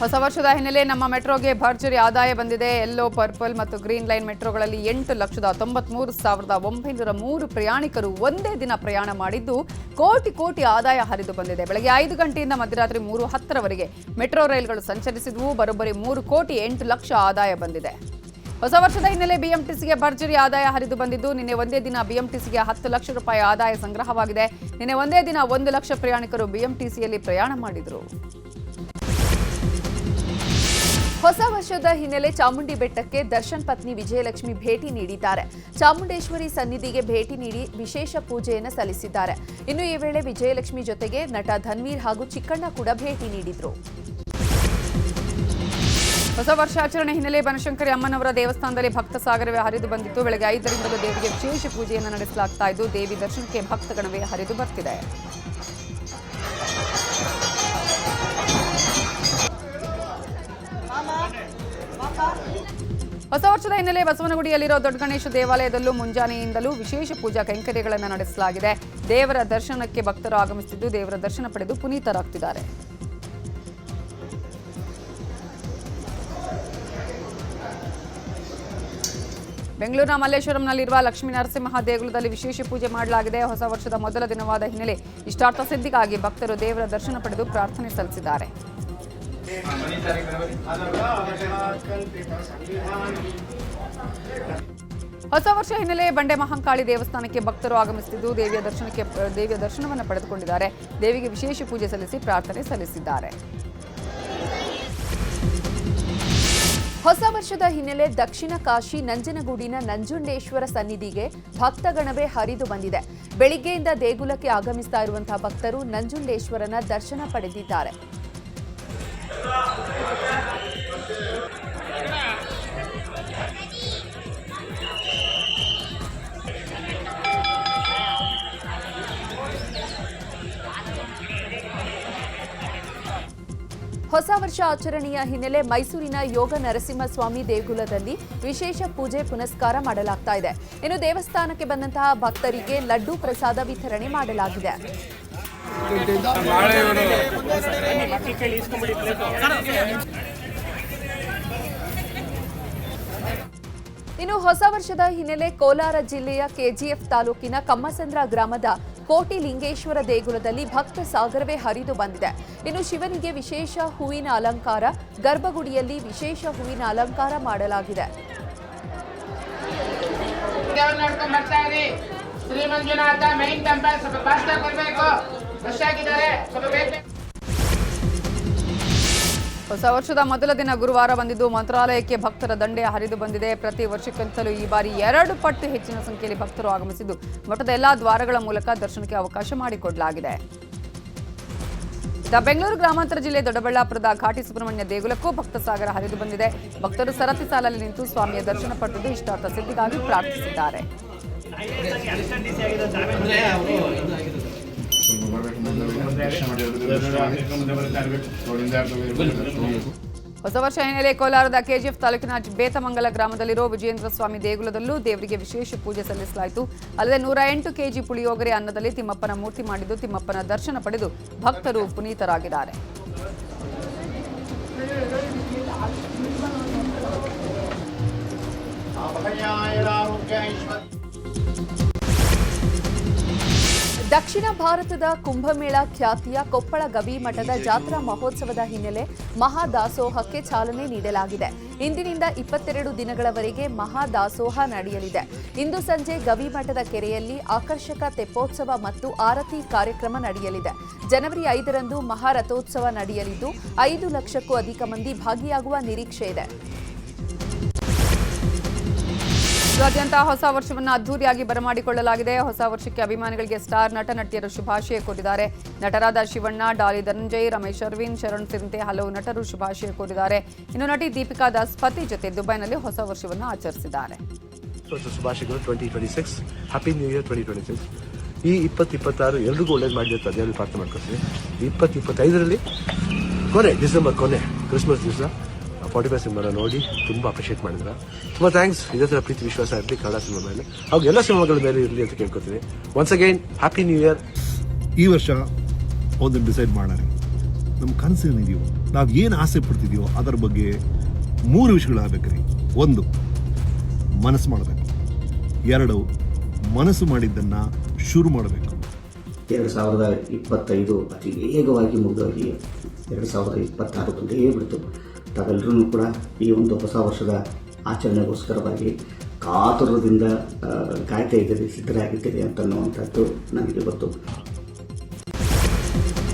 ಹೊಸ ವರ್ಷದ ಹಿನ್ನೆಲೆ ನಮ್ಮ ಮೆಟ್ರೋಗೆ ಭರ್ಜರಿ ಆದಾಯ ಬಂದಿದೆ. ಯೆಲ್ಲೋ, ಪರ್ಪಲ್ ಮತ್ತು ಗ್ರೀನ್ ಲೈನ್ ಮೆಟ್ರೋಗಳಲ್ಲಿ 8,93,903 ಪ್ರಯಾಣಿಕರು ಒಂದೇ ದಿನ ಪ್ರಯಾಣ ಮಾಡಿದ್ದು ಕೋಟಿ ಆದಾಯ ಹರಿದು ಬಂದಿದೆ. ಬೆಳಗ್ಗೆ 5 ಗಂಟೆಯಿಂದ ಮಧ್ಯರಾತ್ರಿ 3:10ರವರೆಗೆ ಮೆಟ್ರೋ ರೈಲುಗಳು ಸಂಚರಿಸಿದವು. ಬರೋಬ್ಬರಿ 3,08 ಲಕ್ಷ ಆದಾಯ ಬಂದಿದೆ. ಹೊಸ ವರ್ಷದ ಹಿನ್ನೆಲೆ ಬಿಎಂಟಿಸಿಗೆ ಭರ್ಜರಿ ಆದಾಯ ಹರಿದು ಬಂದಿದ್ದು, ನಿನ್ನೆ ಒಂದೇ ದಿನ ಬಿಎಂಟಿಸಿಗೆ 10 ಲಕ್ಷ ರೂಪಾಯಿ ಆದಾಯ ಸಂಗ್ರಹವಾಗಿದೆ. ನಿನ್ನೆ ಒಂದೇ ದಿನ 1 ಲಕ್ಷ ಪ್ರಯಾಣಿಕರು ಬಿಎಂಟಿಸಿಯಲ್ಲಿ ಪ್ರಯಾಣ ಮಾಡಿದರು. ಹೊಸ ವರ್ಷದ ಹಿನ್ನೆಲೆ ಚಾಮುಂಡಿ ಬೆಟ್ಟಕ್ಕೆ ದರ್ಶನ್ ಪತ್ನಿ ವಿಜಯಲಕ್ಷ್ಮಿ ಭೇಟಿ ನೀಡಿದ್ದಾರೆ. ಚಾಮುಂಡೇಶ್ವರಿ ಸನ್ನಿಧಿಗೆ ಭೇಟಿ ನೀಡಿ ವಿಶೇಷ ಪೂಜೆಯನ್ನು ಸಲ್ಲಿಸಿದ್ದಾರೆ. ಇನ್ನು ಈ ವೇಳೆ ವಿಜಯಲಕ್ಷ್ಮಿ ಜೊತೆಗೆ ನಟ ಧನ್ವೀರ್ ಹಾಗೂ ಚಿಕ್ಕಣ್ಣ ಕೂಡ ಭೇಟಿ ನೀಡಿದ್ರು. ಹೊಸ ವರ್ಷಾಚರಣೆ ಹಿನ್ನೆಲೆ ಬನಶಂಕರಿ ಅಮ್ಮನವರ ದೇವಸ್ಥಾನದಲ್ಲಿ ಭಕ್ತ ಸಾಗರವೇ ಹರಿದು ಬಂದಿತ್ತು. ಬೆಳಗ್ಗೆ 5ರಿಂದಲೂ ದೇವಿಗೆ ವಿಶೇಷ ಪೂಜೆಯನ್ನು ನಡೆಸಲಾಗ್ತಾ ಇದ್ದು, ದೇವಿ ದರ್ಶನಕ್ಕೆ ಭಕ್ತಗಣವೇ ಹರಿದು ಬರ್ತಿದೆ. ಹೊಸ ವರ್ಷದ ಹಿನ್ನೆಲೆ ಬಸವನಗುಡಿಯಲ್ಲಿರೋ ದೊಡ್ಡ ಗಣೇಶ ದೇವಾಲಯದಲ್ಲೂ ಮುಂಜಾನೆಯಿಂದಲೂ ವಿಶೇಷ ಪೂಜಾ ಕೈಂಕರ್ಯಗಳನ್ನು ನಡೆಸಲಾಗಿದೆ. ದೇವರ ದರ್ಶನಕ್ಕೆ ಭಕ್ತರು ಆಗಮಿಸುತ್ತಿದ್ದು, ದೇವರ ದರ್ಶನ ಪಡೆದು ಪುನೀತರಾಗ್ತಿದ್ದಾರೆ. ಬೆಂಗಳೂರಿನ ಮಲ್ಲೇಶ್ವರಂನಲ್ಲಿರುವ ಲಕ್ಷ್ಮೀ ನರಸಿಂಹ ದೇಗುಲದಲ್ಲಿ ವಿಶೇಷ ಪೂಜೆ ಮಾಡಲಾಗಿದೆ. ಹೊಸ ವರ್ಷದ ಮೊದಲ ದಿನವಾದ ಹಿನ್ನೆಲೆ ಇಷ್ಟಾರ್ಥ ಸಿದ್ಧಿಗಾಗಿ ಭಕ್ತರು ದೇವರ ದರ್ಶನ ಪಡೆದು ಪ್ರಾರ್ಥನೆ ಸಲ್ಲಿಸಿದ್ದಾರೆ. ಹೊಸ ವರ್ಷ ಹಿನ್ನೆಲೆ ಬಂಡೆ ಮಹಾಂಕಾಳಿ ದೇವಸ್ಥಾನಕ್ಕೆ ಭಕ್ತರು ಆಗಮಿಸುತ್ತಿದ್ದು, ದೇವಿಯ ದರ್ಶನವನ್ನು ಪಡೆದುಕೊಂಡಿದ್ದಾರೆ. ದೇವಿಗೆ ವಿಶೇಷ ಪೂಜೆ ಸಲ್ಲಿಸಿ ಪ್ರಾರ್ಥನೆ ಸಲ್ಲಿಸಿದ್ದಾರೆ. ಹೊಸ ವರ್ಷದ ಹಿನ್ನೆಲೆ ದಕ್ಷಿಣ ಕಾಶಿ ನಂಜನಗೂಡಿನ ನಂಜುಂಡೇಶ್ವರ ಸನ್ನಿಧಿಗೆ ಭಕ್ತಗಣವೇ ಹರಿದು ಬಂದಿದೆ. ಬೆಳಿಗ್ಗೆಯಿಂದ ದೇಗುಲಕ್ಕೆ ಆಗಮಿಸ್ತಾ ಇರುವಂತಹ ಭಕ್ತರು ನಂಜುಂಡೇಶ್ವರನ ದರ್ಶನ ಪಡೆದಿದ್ದಾರೆ. ಹೊಸ ವರ್ಷ ಆಚರಣೆಯ ಹಿನ್ನೆಲೆ ಮೈಸೂರಿನ ಯೋಗ ನರಸಿಂಹಸ್ವಾಮಿ ದೇಗುಲದಲ್ಲಿ ವಿಶೇಷ ಪೂಜೆ ಪುನಸ್ಕಾರ ಮಾಡಲಾಗ್ತಾ ಇದೆ. ಇನ್ನು ದೇವಸ್ಥಾನಕ್ಕೆ ಬಂದಂತಹ ಭಕ್ತರಿಗೆ ಲಡ್ಡು ಪ್ರಸಾದ ವಿತರಣೆ ಮಾಡಲಾಗಿದೆ. ಇನ್ನು ಹೊಸ ವರ್ಷದ ಹಿನ್ನೆಲೆ ಕೋಲಾರ ಜಿಲ್ಲೆಯ ಕೆಜಿಎಫ್ ತಾಲೂಕಿನ ಕಮ್ಮಸಂದ್ರ ಗ್ರಾಮದ ಕೋಟಿ ಲಿಂಗೇಶ್ವರ ದೇಗುಲದಲ್ಲಿ ಭಕ್ತ ಸಾಗರವೇ ಹರಿದು ಬಂದಿದೆ. ಇನ್ನು ಶಿವನಿಗೆ ವಿಶೇಷ ಹೂವಿನ ಅಲಂಕಾರ, ಗರ್ಭಗುಡಿಯಲ್ಲಿ ವಿಶೇಷ ಹೂವಿನ ಅಲಂಕಾರ ಮಾಡಲಾಗಿದೆ. ಹೊಸ ವರ್ಷದ ಮೊದಲ ದಿನ ಗುರುವಾರ ಬಂದಿದ್ದು ಮಂತ್ರಾಲಯಕ್ಕೆ ಭಕ್ತರ ದಂಡೆ ಹರಿದು ಬಂದಿದೆ. ಪ್ರತಿ ವರ್ಷಕ್ಕಿಂತಲೂ ಈ ಬಾರಿ 2 ಪಟ್ಟು ಹೆಚ್ಚಿನ ಸಂಖ್ಯೆಯಲ್ಲಿ ಭಕ್ತರು ಆಗಮಿಸಿದ್ದು ಮಠದ ಎಲ್ಲಾ ದ್ವಾರಗಳ ಮೂಲಕ ದರ್ಶನಕ್ಕೆ ಅವಕಾಶ ಮಾಡಿಕೊಡಲಾಗಿದೆ. ಬೆಂಗಳೂರು ಗ್ರಾಮಾಂತರ ಜಿಲ್ಲೆ ದೊಡ್ಡಬಳ್ಳಾಪುರದ ಘಾಟಿ ಸುಬ್ರಹ್ಮಣ್ಯ ದೇಗುಲಕ್ಕೂ ಭಕ್ತ ಸಾಗರ ಹರಿದು ಬಂದಿದೆ. ಭಕ್ತರು ಸರತಿ ಸಾಲಲ್ಲಿ ನಿಂತು ಸ್ವಾಮಿಯ ದರ್ಶನ ಪಡೆದು ಇಷ್ಟಾರ್ಥ ಸಿದ್ಧಿಗಾಗಿ ಪ್ರಾರ್ಥಿಸಿದ್ದಾರೆ. ಹೊಸ ವರ್ಷ ಹಿನ್ನೆಲೆ ಕೋಲಾರದ ಕೆಜಿಎಫ್ ತಾಲೂಕಿನ ಬೇತಮಂಗಲ ಗ್ರಾಮದಲ್ಲಿರೋ ವಿಜಯೇಂದ್ರ ಸ್ವಾಮಿ ದೇಗುಲದಲ್ಲೂ ದೇವರಿಗೆ ವಿಶೇಷ ಪೂಜೆ ಸಲ್ಲಿಸಲಾಯಿತು. ಅಲ್ಲದೆ 108 ಕೆಜಿ ಪುಳಿಯೋಗರೆ ಅನ್ನದಲ್ಲಿ ತಿಮ್ಮಪ್ಪನ ಮೂರ್ತಿ ಮಾಡಿದ್ದು ತಿಮ್ಮಪ್ಪನ ದರ್ಶನ ಪಡೆದು ಭಕ್ತರು ಪುನೀತರಾಗಿದ್ದಾರೆ. ದಕ್ಷಿಣ ಭಾರತದ ಕುಂಭಮೇಳ ಖ್ಯಾತಿಯ ಕೊಪ್ಪಳ ಗವಿಮಠದ ಜಾತ್ರಾ ಮಹೋತ್ಸವದ ಹಿನ್ನೆಲೆ ಮಹಾದಾಸೋಹಕ್ಕೆ ಚಾಲನೆ ನೀಡಲಾಗಿದೆ. ಇಂದಿನಿಂದ 22 ದಿನಗಳವರೆಗೆ ಮಹಾದಾಸೋಹ ನಡೆಯಲಿದೆ. ಇಂದು ಸಂಜೆ ಗವಿಮಠದ ಕೆರೆಯಲ್ಲಿ ಆಕರ್ಷಕ ತೆಪ್ಪೋತ್ಸವ ಮತ್ತು ಆರತಿ ಕಾರ್ಯಕ್ರಮ ನಡೆಯಲಿದೆ. ಜನವರಿ 5ರಂದು ಮಹಾರಥೋತ್ಸವ ನಡೆಯಲಿದ್ದು 5 ಲಕ್ಷಕ್ಕೂ ಅಧಿಕ ಮಂದಿ ಭಾಗಿಯಾಗುವ ನಿರೀಕ್ಷೆ ಇದೆ. ರಾಜ್ಯಾದ್ಯಂತ ಹೊಸ ವರ್ಷವನ್ನು ಅದ್ದೂರಿಯಾಗಿ ಬರಮಾಡಿಕೊಳ್ಳಲಾಗಿದೆ. ಹೊಸ ವರ್ಷಕ್ಕೆ ಅಭಿಮಾನಿಗಳಿಗೆ ಸ್ಟಾರ್ ನಟ ನಟಿಯರು ಶುಭಾಶಯ ಕೋರಿದ್ದಾರೆ. ನಟರಾದ ಶಿವಣ್ಣ, ಡಾಲಿ ಧನಂಜಯ್, ರಮೇಶ್ ಅರವಿಂದ್, ಶರಣ್ ಸೇರಿದಂತೆ ಹಲವು ನಟರು ಶುಭಾಶಯ ಕೋರಿದ್ದಾರೆ. ಇನ್ನು ನಟಿ ದೀಪಿಕಾ ದಾಸ್ ಪತಿ ಜೊತೆ ದುಬೈನಲ್ಲಿ ಹೊಸ ವರ್ಷವನ್ನು ಆಚರಿಸಿದ್ದಾರೆ. ಶುಭಾಶಯಗಳು 2026 ಹ್ಯಾಪಿ ನ್ಯೂ ಇಯರ್ 2026. ಈ 2026 ಎಲ್ರಿಗೂ ಒಳ್ಳೇದು ಮಾಡಲಿ ಅಂತ ದೇವರಿಗೆ ಪ್ರಾರ್ಥನೆ ಮಾಡ್ಕೊಳ್ತೀನಿ. 2025ರಲ್ಲಿ ಡಿಸೆಂಬರ್ ಕೊನೆ ಕ್ರಿಸ್ಮಸ್ ದಿವಸ 45 ಸಿನಿಮಾನ ನೋಡಿ ತುಂಬ ಅಪ್ರಿಷಿಯೇಟ್ ಮಾಡಿದ್ರೆ ತುಂಬ ಥ್ಯಾಂಕ್ಸ್. ಇದೇ ಥರ ಪ್ರೀತಿ ವಿಶ್ವಾಸ ಇರಲಿ ಕನ್ನಡ ಸಿನಿಮಾ ಮೇಲೆ, ಹಾಗೂ ಎಲ್ಲ ಸಿನಿಮಾಗಳ ಮೇಲೆ ಇರಲಿ ಅಂತ ಕೇಳ್ಕೊತೀನಿ. Once again happy new year. ಈ ವರ್ಷ ಒಂದು ಡಿಸೈಡ್ ಮಾಡೋಣ. ನಮ್ಮ ಕನಸು ಏನಿದೆಯೋ, ನಾವು ಏನು ಆಸೆ ಪಡ್ತಿದೀವೋ ಅದರ ಬಗ್ಗೆ 3 ವಿಷಯಗಳಾಗಬೇಕ್ರಿ. 1 ಮನಸ್ಸು ಮಾಡಬೇಕು, 2 ಮನಸ್ಸು ಮಾಡಿದ್ದನ್ನು ಶುರು ಮಾಡಬೇಕು. 2025 ಅತಿ ವೇಗವಾಗಿ ಮುಗಿದೋಗಿ 2026 ಬಂದೇ ಬಿಡ್ತು. ತಾವೆಲ್ಲರೂ ಕೂಡ ಈ ಒಂದು ಹೊಸ ವರ್ಷದ ಆಚರಣೆಗೋಸ್ಕರವಾಗಿ ಕಾತುರದಿಂದ ಕಾಯ್ತಾ ಇದ್ದೀರಿ, ಸಿದ್ಧರಾಗಿದ್ದೀರಿ ಅಂತನ್ನುವಂಥದ್ದು ನನಗೆ ಗೊತ್ತು.